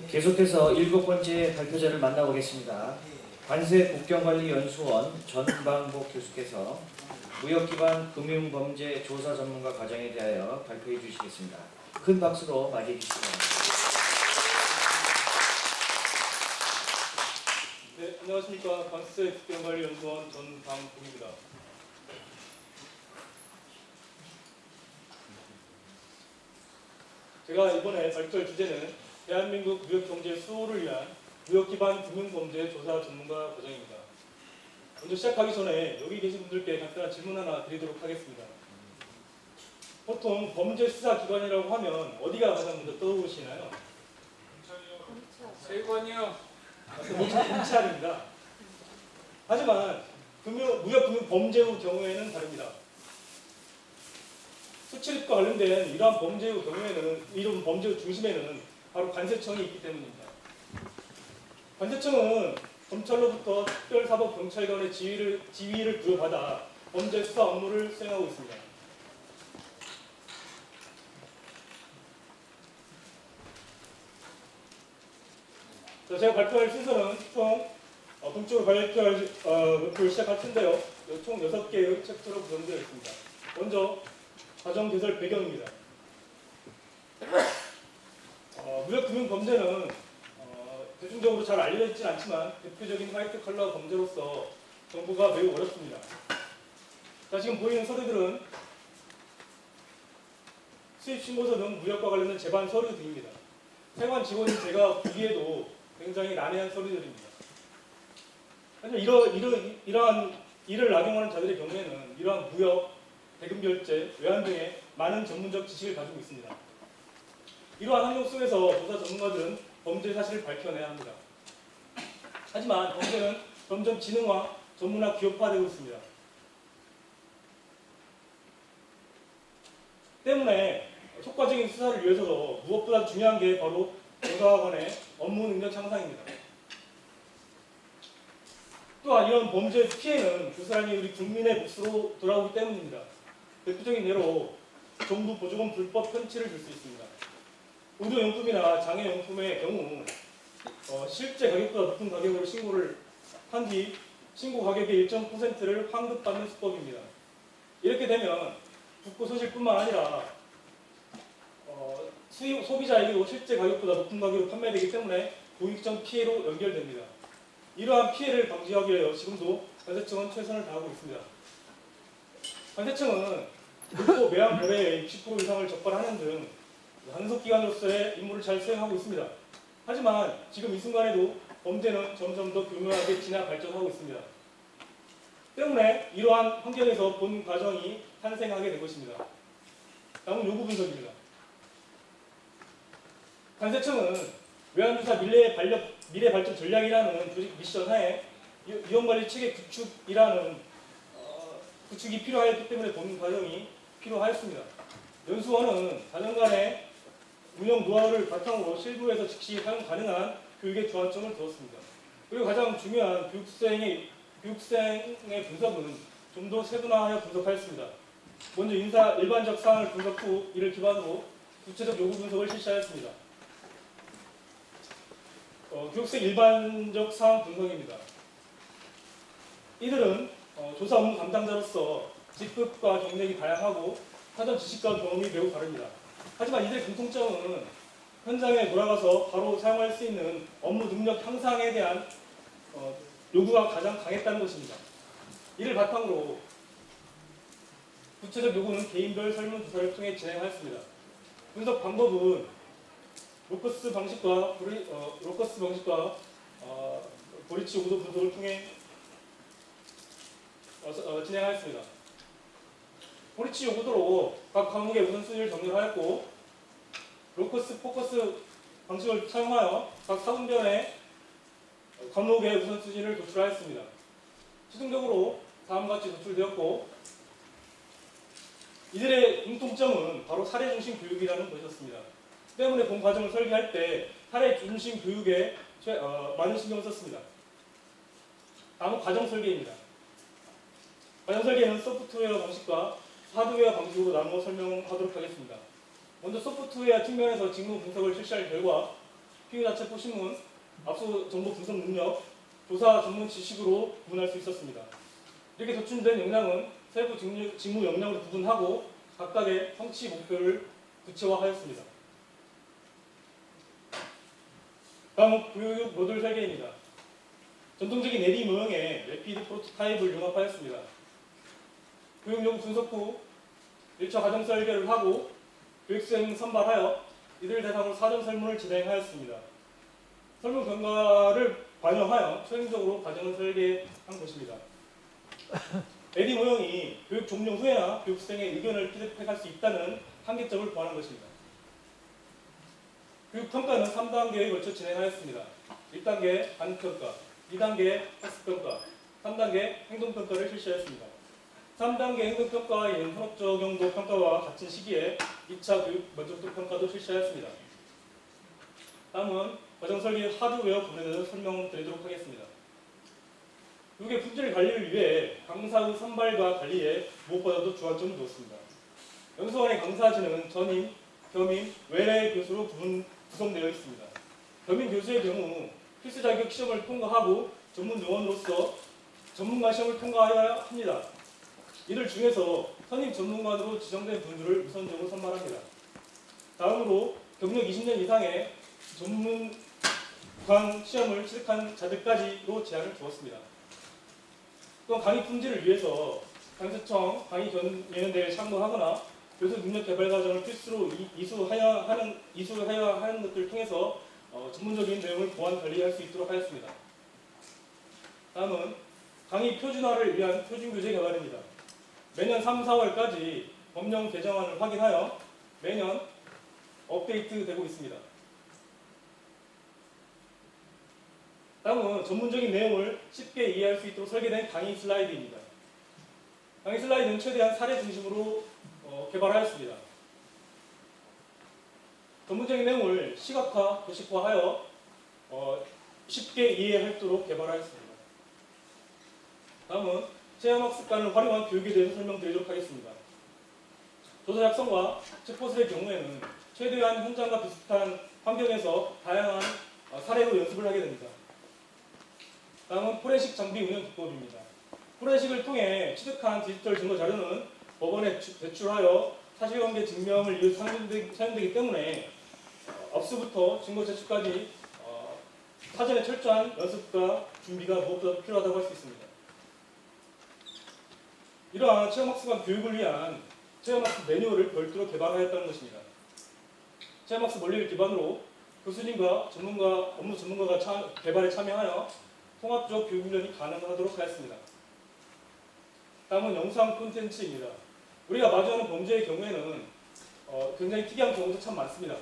계속해서 7번째 발표자를 만나보겠습니다. 관세국경관리연수원 전방복 교수께서 무역기반 금융범죄 조사 전문가 과정에 대하여 발표해 주시겠습니다. 큰 박수로 맞이해 주시기 바랍니다. 네, 안녕하십니까. 관세국경관리연수원 전방복입니다. 제가 이번에 발표할 주제는 대한민국 무역경제 수호를 위한 무역기반 금융범죄 조사 전문가 과정입니다. 먼저 시작하기 전에 여기 계신 분들께 간단한 질문 하나 드리도록 하겠습니다. 보통 범죄 수사 기관이라고 하면 어디가 가장 먼저 떠오르시나요? 세관이요. 검찰입니다. 하지만 무역금융범죄의 경우에는 다릅니다. 수출입과 관련된 이러한 범죄의 경우에는, 이런 범죄의 중심에는 바로 관세청이 있기 때문입니다. 관세청은 검찰로부터 특별사법경찰관의 지위를 부여받아 범죄 수사 업무를 수행하고 있습니다. 자, 제가 발표할 순서는 총 본격적으로 발표를 시작할 텐데요. 총 6개의 챕터로 구성되어 있습니다. 먼저 과정 개설 배경입니다. 무역금융범죄는 대중적으로 잘 알려져 있진 않지만 대표적인 화이트 컬러 범죄로서 정보가 매우 어렵습니다. 자, 지금 보이는 서류들은 수입신고서 등 무역과 관련된 제반 서류 등입니다. 세관 직원인 제가 보기에도 굉장히 난해한 서류들입니다. 하지만 이러한 일을 악용하는 자들의 경우에는 이러한 무역, 대금결제, 외환 등의 많은 전문적 지식을 가지고 있습니다. 이러한 환경 속에서 조사 전문가들은 범죄 사실을 밝혀내야 합니다. 하지만 범죄는 점점 지능화, 전문화, 기업화되고 있습니다. 때문에 효과적인 수사를 위해서도 무엇보다 중요한 게 바로 조사관의 업무 능력 향상입니다. 또한 이런 범죄의 피해는 고스란히 우리 국민의 몫으로 돌아오기 때문입니다. 대표적인 예로 정부 보조금 불법 편취를 들 수 있습니다. 의료용품이나 장애용품의 경우 실제 가격보다 높은 가격으로 신고를 한 뒤 신고 가격의 일정 %를 환급받는 수법입니다. 이렇게 되면 국고 소실뿐만 아니라 소비자에게도 실제 가격보다 높은 가격으로 판매되기 때문에 고익적 피해로 연결됩니다. 이러한 피해를 방지하기 위해 지금도 관세청은 최선을 다하고 있습니다. 관세청은 물고 매한 거래의 60% 이상을 적발하는 등 단속기관으로서의 임무를 잘 수행하고 있습니다. 하지만 지금 이 순간에도 범죄는 점점 더 교묘하게 진화 발전하고 있습니다. 때문에 이러한 환경에서 본 과정이 탄생하게 된 것입니다. 다음은 요구 분석입니다. 관세청은 외환주사 미래 발전 전략이라는 조직 미션 하에 위험관리 체계 구축이 필요하였기 때문에 본 과정이 필요하였습니다. 연수원은 4년간의 운영 노하우를 바탕으로 실무에서 즉시 사용 가능한 교육의 주안점을 두었습니다. 그리고 가장 중요한 교육생의 분석은 좀 더 세분화하여 분석하였습니다. 먼저 일반적 사항을 분석 후 이를 기반으로 구체적 요구 분석을 실시하였습니다. 교육생 일반적 사항 분석입니다. 이들은 조사 업무 담당자로서 직급과 경력이 다양하고 사전 지식과 경험이 매우 다릅니다. 하지만 이들의 공통점은 현장에 돌아가서 바로 사용할 수 있는 업무 능력 향상에 대한 요구가 가장 강했다는 것입니다. 이를 바탕으로 구체적 요구는 개인별 설문조사를 통해 진행하였습니다. 분석 방법은 로커스 방식과 보리치 요구도 분석을 통해 진행하였습니다. 보리치 요구도로 각 과목의 우선순위를 정렬하였고 로커스 포커스 방식을 사용하여 각 사분변의 과목의 우선순위를 도출하였습니다. 최종적으로 다음과 같이 도출되었고 이들의 공통점은 바로 사례 중심 교육이라는 것이었습니다. 때문에 본 과정을 설계할 때 사례 중심 교육에 많은 신경을 썼습니다. 다음은 과정 설계입니다. 과정 설계는 소프트웨어 방식과 하드웨어 방식으로 나누어 설명하도록 하겠습니다. 먼저 소프트웨어 측면에서 직무 분석을 실시할 결과 피의자체 포신문, 압수 정보 분석 능력, 조사 전문 지식으로 구분할 수 있었습니다. 이렇게 도출된 역량은 세부 직무 역량으로 구분하고 각각의 성취 목표를 구체화하였습니다. 다음은 교육 모듈 설계입니다. 전통적인 내리 모형의 레피드 프로토타입을 융합하였습니다. 교육 요구 분석 후 1차 과정 설계를 하고 교육생 선발하여 이들 대상으로 사전 설문을 진행하였습니다. 설문 결과를 반영하여 최종적으로 과정을 설계한 것입니다. 에디 모형이 교육 종료 후에나 교육생의 의견을 피드백할 수 있다는 한계점을 보완한 것입니다. 교육 평가는 3단계에 걸쳐 진행하였습니다. 1단계 반응평가, 2단계 학습평가, 3단계 행동평가를 실시하였습니다. 3단계 행동평가와 현업 적용도 평가와 같은 시기에 2차 교육 만족도 평가도 실시하였습니다. 다음은 과정 설계 하드웨어 부분에 대해서 설명드리도록 하겠습니다. 교육의 품질 관리를 위해 강사의 선발과 관리에 무엇보다도 주안점을 두었습니다. 연수원의 강사진은 전임, 겸임, 외래 교수로 구성되어 있습니다. 겸임 교수의 경우 필수 자격 시험을 통과하고 전문 요원으로서 전문가 시험을 통과해야 합니다. 이들 중에서 선임 전문관으로 지정된 분들을 우선적으로 선발합니다. 다음으로 경력 20년 이상의 전문관 시험을 취득한 자들까지로 제한을 두었습니다. 또한 강의 품질을 위해서 강세청 강의연대에 참고하거나 교수 능력 개발 과정을 필수로 이수해야 하는 것들을 통해서 전문적인 내용을 보완 관리할 수 있도록 하였습니다. 다음은 강의 표준화를 위한 표준교재 개발입니다. 매년 3, 4월까지 법령 개정안을 확인하여 매년 업데이트되고 있습니다. 다음은 전문적인 내용을 쉽게 이해할 수 있도록 설계된 강의 슬라이드입니다. 강의 슬라이드는 최대한 사례 중심으로 개발하였습니다. 전문적인 내용을 시각화, 도식화하여 쉽게 이해하도록 개발하였습니다. 다음은 체험학습관을 활용한 교육에 대해서 설명드리도록 하겠습니다. 조사 작성과 체포술의 경우에는 최대한 현장과 비슷한 환경에서 다양한 사례로 연습을 하게 됩니다. 다음은 포렌식 장비 운영 기법입니다. 포렌식을 통해 취득한 디지털 증거 자료는 법원에 제출하여 사실관계 증명을 위해 사용되기 때문에 압수부터 증거 제출까지 사전에 철저한 연습과 준비가 무엇보다 필요하다고 할 수 있습니다. 이러한 체험학습관 교육을 위한 체험학습 매뉴얼을 별도로 개발하였다는 것입니다. 체험학습 원리를 기반으로 교수님과 업무 전문가가 개발에 참여하여 통합적 교육 훈련이 가능하도록 하였습니다. 다음은 영상 콘텐츠입니다. 우리가 마주하는 범죄의 경우에는 굉장히 특이한 경우도 참 많습니다.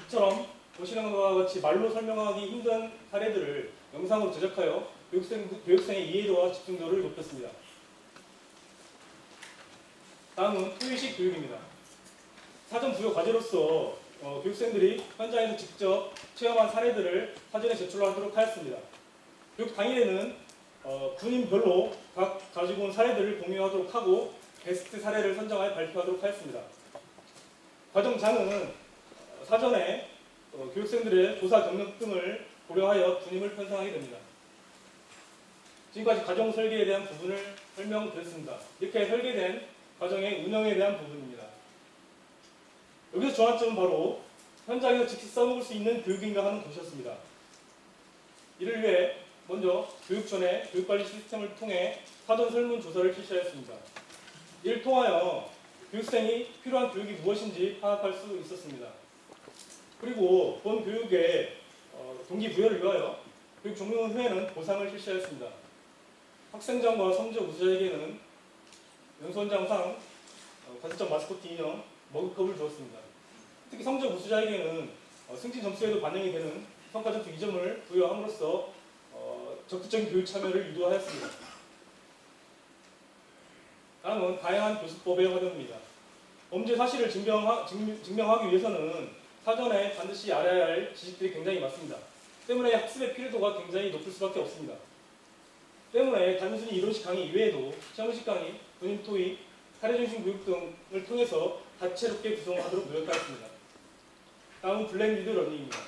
이처럼 보시는 것과 같이 말로 설명하기 힘든 사례들을 영상으로 제작하여 교육생의 이해도와 집중도를 높였습니다. 다음은 토의식 교육입니다. 사전 부여 과제로서 교육생들이 현장에서 직접 체험한 사례들을 사전에 제출하도록 하였습니다. 교육 당일에는 군인별로 각 가지고 온 사례들을 공유하도록 하고 베스트 사례를 선정하여 발표하도록 하였습니다. 과정장은 사전에 교육생들의 조사 경력 등을 고려하여 군임을 편성하게 됩니다. 지금까지 과정 설계에 대한 부분을 설명드렸습니다. 이렇게 설계된 과정의 운영에 대한 부분입니다. 여기서 주안점은 바로 현장에서 직접 써먹을 수 있는 교육인가 하는 것이었습니다. 이를 위해 먼저 교육 전에 교육관리 시스템을 통해 사전 설문조사를 실시하였습니다. 이를 통하여 교육생이 필요한 교육이 무엇인지 파악할 수 있었습니다. 그리고 본 교육의 동기부여를 위하여 교육 종료 후에는 보상을 실시하였습니다. 학생장과 성적 우수자에게는 연수원장상, 과세점 마스코트 인형, 머그컵을 주었습니다. 특히 성적 우수자에게는 승진 점수에도 반영이 되는 성과점수 2점을 부여함으로써 적극적인 교육 참여를 유도하였습니다. 다음은 다양한 교수법의 활용입니다. 범죄 사실을 증명하기 위해서는 사전에 반드시 알아야 할 지식들이 굉장히 많습니다. 때문에 학습의 필요도가 굉장히 높을 수밖에 없습니다. 때문에 단순히 이론식 강의 이외에도 시험식 강의, 군인 토익, 사례중심 교육 등을 통해서 다채롭게 구성하도록 노력하였습니다. 다음은 블렌디드 러닝입니다.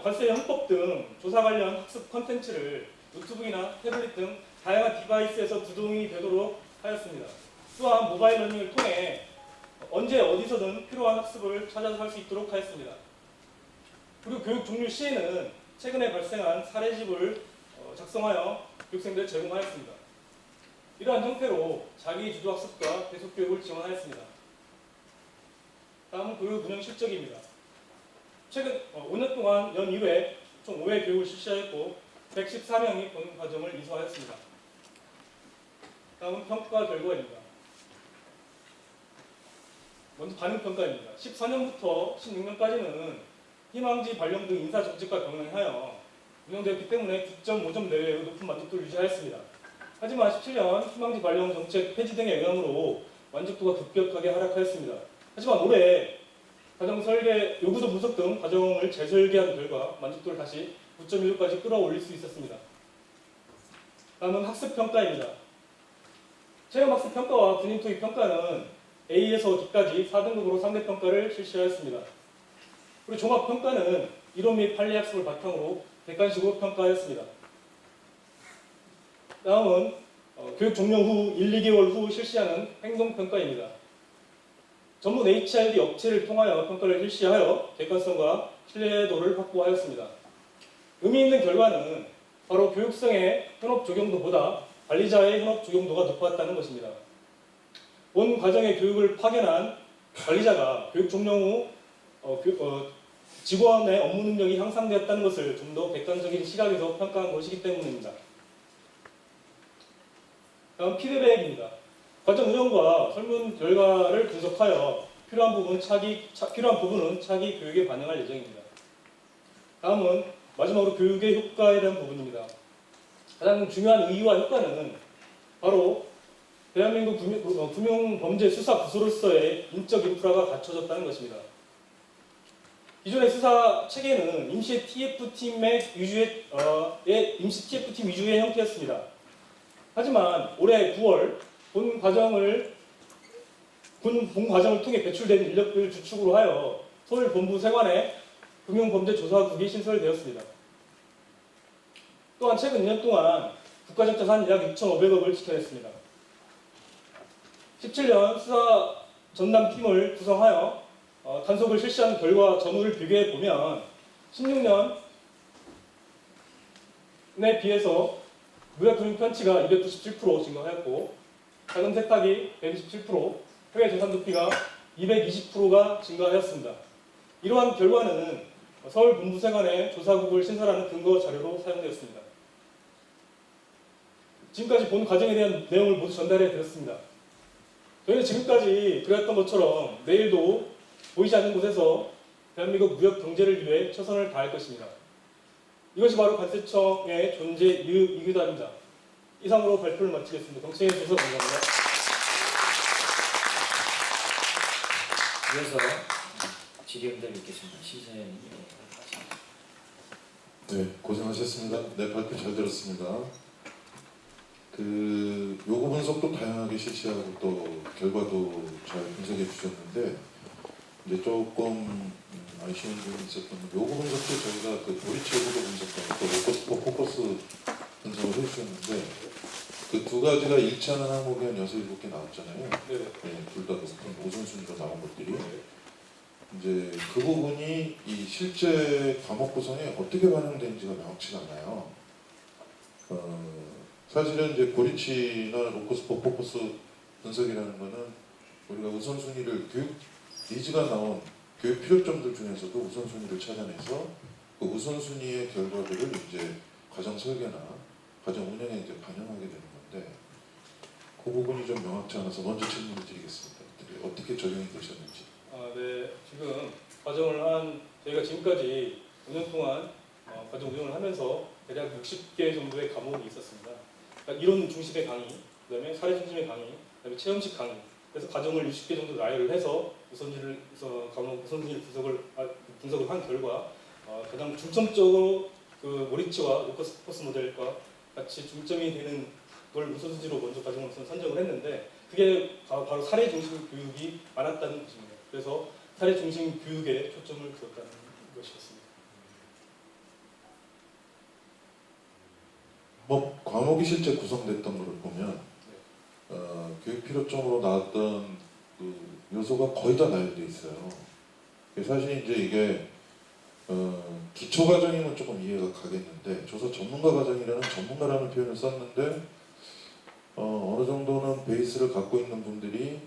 관세 형법 등 조사 관련 학습 콘텐츠를 노트북이나 태블릿 등 다양한 디바이스에서 구동이 되도록 하였습니다. 또한 모바일 러닝을 통해 언제 어디서든 필요한 학습을 찾아서 할 수 있도록 하였습니다. 그리고 교육 종료 시에는 최근에 발생한 사례집을 작성하여 교육생들에 제공하였습니다. 이러한 형태로 자기 주도 학습과 계속 교육을 지원하였습니다. 다음은 교육 운영 실적입니다. 최근 5년 동안 연 2회 총 5회 교육을 실시하였고 114명이 본 과정을 이수하였습니다. 다음은 평가 결과입니다. 먼저 반응 평가입니다. 14년부터 16년까지는 희망지 발령 등 인사 정책과 병행하여 운영되었기 때문에 9.5점 내외의 높은 만족도를 유지하였습니다. 하지만 17년 희망지 발령 정책 폐지 등의 영향으로 만족도가 급격하게 하락하였습니다. 하지만 올해 과정 설계, 요구도 분석 등 과정을 재설계한 결과 만족도를 다시 9.1까지 끌어올릴 수 있었습니다. 다음은 학습 평가입니다. 체험 학습 평가와 군인 토익 평가는 A에서 D까지 4등급으로 상대 평가를 실시하였습니다. 그리고 종합 평가는 이론 및 판례 학습을 바탕으로 객관식으로 평가하였습니다. 다음은 교육 종료 후 1, 2개월 후 실시하는 행동 평가입니다. 전문 HRD 업체를 통하여 평가를 실시하여 객관성과 신뢰도를 확보하였습니다. 의미 있는 결과는 바로 교육생의 현업 적용도보다 관리자의 현업 적용도가 높았다는 것입니다. 본 과정의 교육을 파견한 관리자가 교육 종료 후 직원의 업무 능력이 향상되었다는 것을 좀 더 객관적인 시각에서 평가한 것이기 때문입니다. 다음 피드백입니다. 과정 운영과 설문 결과를 분석하여 필요한 부분은 차기 교육에 반영할 예정입니다. 다음은 마지막으로 교육의 효과에 대한 부분입니다. 가장 중요한 의의와 효과는 바로 대한민국 금융범죄수사부서로서의 인적 인프라가 갖춰졌다는 것입니다. 기존의 수사 체계는 임시 TF팀 위주의 형태였습니다. 하지만 올해 9월 본 과정을 통해 배출된 인력들 주축으로 하여 서울본부 세관에 금융범죄조사국이 신설되었습니다. 또한 최근 2년 동안 국가적 자산 약 6,500억을 지켜냈습니다. 17년 수사 전담팀을 구성하여 단속을 실시한 결과 전후를 비교해 보면 16년에 비해서 무역금융 편취가 297% 증가하였고 자금 세탁이 127%, 해외 재산 도피가 220%가 증가하였습니다. 이러한 결과는 서울 본부세관의 조사국을 신설하는 근거 자료로 사용되었습니다. 지금까지 본 과정에 대한 내용을 모두 전달해 드렸습니다. 저희는 지금까지 그랬던 것처럼 내일도 보이지 않는 곳에서 대한민국 무역 경제를 위해 최선을 다할 것입니다. 이것이 바로 관세청의 존재 이유다입니다. 이상으로 발표를 마치겠습니다. 경청해 주셔서 감사합니다. 이어서 질의응답 있겠습니다. 시사위원님. 네, 고생하셨습니다. 네, 발표 잘 들었습니다. 요구 분석도 다양하게 실시하고 또 결과도 잘 분석해 주셨는데 이제 조금 아쉬운 부분이 있었던 건 요구 분석도 저희가 도리체 요구도 분석하고 또 포커스 분석을 해주셨는데 그 두 가지가 일치하는 항목이 한 6, 7개 나왔잖아요. 네. 네, 둘 다 높은 우선순위로 나온 것들이 이제 그 부분이 이 실제 과목 구성에 어떻게 반영되는지가 명확치가 않아요. 사실은 이제 고리치나 로커스 포커스 분석이라는 거는 우리가 우선순위를 교육 니즈가 나온 교육 필요점들 중에서도 우선순위를 찾아내서 그 우선순위의 결과들을 이제 과정 설계나 과정 운영에 이제 반영하게 되는 건데 그 부분이 좀 명확치 않아서 먼저 질문을 드리겠습니다. 어떻게 적용이 되셨는지. 네. 지금 과정을 저희가 지금까지 5년 동안 과정 운영을 하면서 대략 60개 정도의 과목이 있었습니다. 그러니까 이론 중심의 강의, 그다음에 사례 중심의 강의, 그다음에 체험식 강의. 그래서 과정을 60개 정도 나열을 해서 우선순위를 분석을 한 결과 가장 중점적으로 그 모리치와 로커스 포커스 모델과 같이 중점이 되는 걸 우선순위로 먼저 과정을 선정을 했는데 그게 바로 사례 중심 교육이 많았다는 것입니다. 그래서 사례 중심 교육에 초점을 두었다는 것이었습니다. 뭐 과목이 실제 구성됐던 것을 보면 교육 필요점으로 나왔던 그 요소가 거의 다 나열돼 있어요. 사실 이제 이게 기초 과정이면 조금 이해가 가겠는데 조사 전문가 과정이라는 전문가라는 표현을 썼는데 어느 정도는 베이스를 갖고 있는 분들이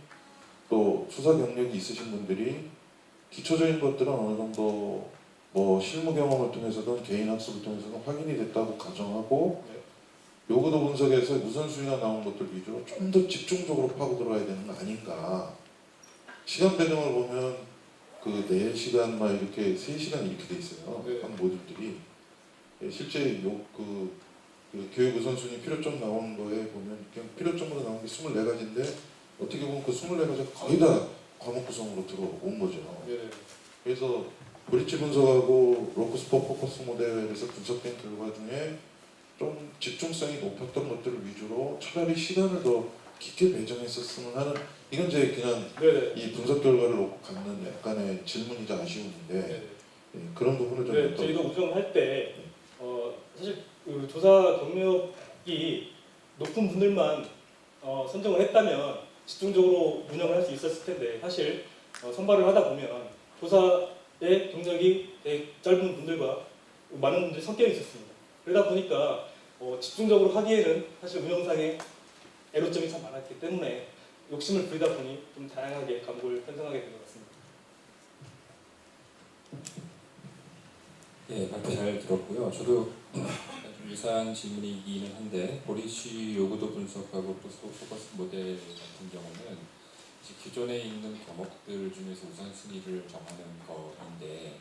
또 수사 경력이 있으신 분들이 기초적인 것들은 어느 정도 뭐 실무 경험을 통해서든 개인 학습을 통해서든 확인이 됐다고 가정하고 요구도 분석에서 우선순위가 나온 것들 위주로 좀 더 집중적으로 파고 들어가야 되는 거 아닌가. 시간 배정을 보면 그 4시간 막 이렇게 3시간 이렇게 돼 있어요. 네. 한 모듈들이. 실제 그 교육 우선순위 필요점 나오는 거에 보면 그냥 필요점으로 나온 게 24가지인데 어떻게 보면 그 24가지가 거의 다 과목 구성으로 들어온 거죠. 네. 그래서 브릿지 분석하고 로크스포 포커스 모델에서 분석된 결과 중에 좀 집중성이 높았던 것들을 위주로 차라리 시간을 더 깊게 배정했었으면 하는 이건 제 그냥 네. 이 분석 결과를 놓고 갖는 약간의 질문이자 아쉬움인데 네. 그런 부분을 좀 네. 저희도 우정할 때 사실 그 조사 경력이 높은 분들만 선정을 했다면 집중적으로 운영을 할 수 있었을 텐데 사실 선발을 하다 보면 조사의 경력이 되게 짧은 분들과 많은 분들이 섞여 있었습니다. 그러다 보니까 집중적으로 하기에는 사실 운영상의 애로점이 참 많았기 때문에 욕심을 부리다 보니 좀 다양하게 과목을 편성하게 된 것 같습니다. 예, 발표 잘 들었고요. 저도 좀 유사한 질문이기는 한데 보리시 요구도 분석하고 또 포커스 모델 같은 경우는 기존에 있는 과목들 중에서 우선순위를 정하는 거인데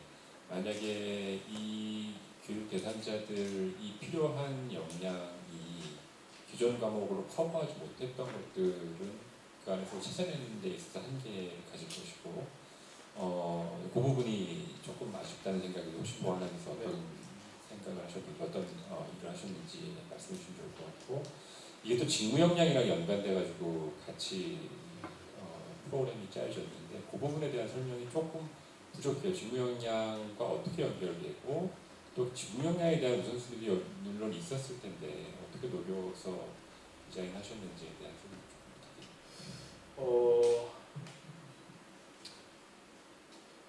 만약에 이 교육 대상자들이 필요한 역량이 기존 과목으로 커버하지 못했던 것들은 그 안에서 찾아내는 데 있어서 한계를 가질 것이고 그 부분이 조금 아쉽다는 생각이 혹시 보완하면서 어떤 생각을 하셨는지 어떤 일을 하셨는지 말씀해 주시면 좋을 것 같고 이게 또 직무 역량이랑 연관돼 가지고 같이 프로그램이 짜여졌는데 그 부분에 대한 설명이 조금 부족해요. 직무 역량과 어떻게 연결되고 또 직무 역량에 대한 우선순위도 물론 있었을 텐데 어떻게 노려서 디자인하셨는지에 대한 설명 좀 부탁드립니다.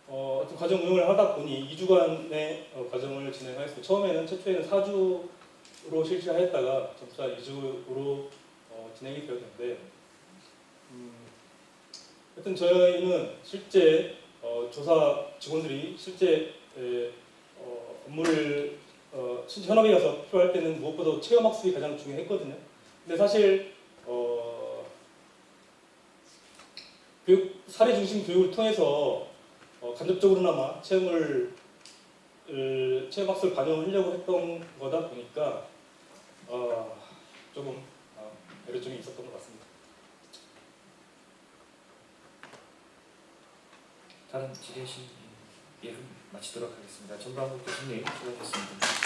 어떤 과정 운영을 하다 보니 2주간의 과정을 진행하였고 처음에는 최초에는 4주로 실시하였다가 점차 2주로 진행이 되었는데 하여튼 저희는 실제 조사 직원들이 실제 업무를 실제 현업에 가서 필요할 때는 무엇보다 체험 학습이 가장 중요했거든요. 근데 사실 교육 사례 중심 교육을 통해서 간접적으로나마 체험 학습을 반영하려고 했던 거다 보니까 조금 애로점이 있었던 것 같습니다. 다른 질의하신 예를 마치도록 하겠습니다. 전방국 교수님 수고하셨습니다.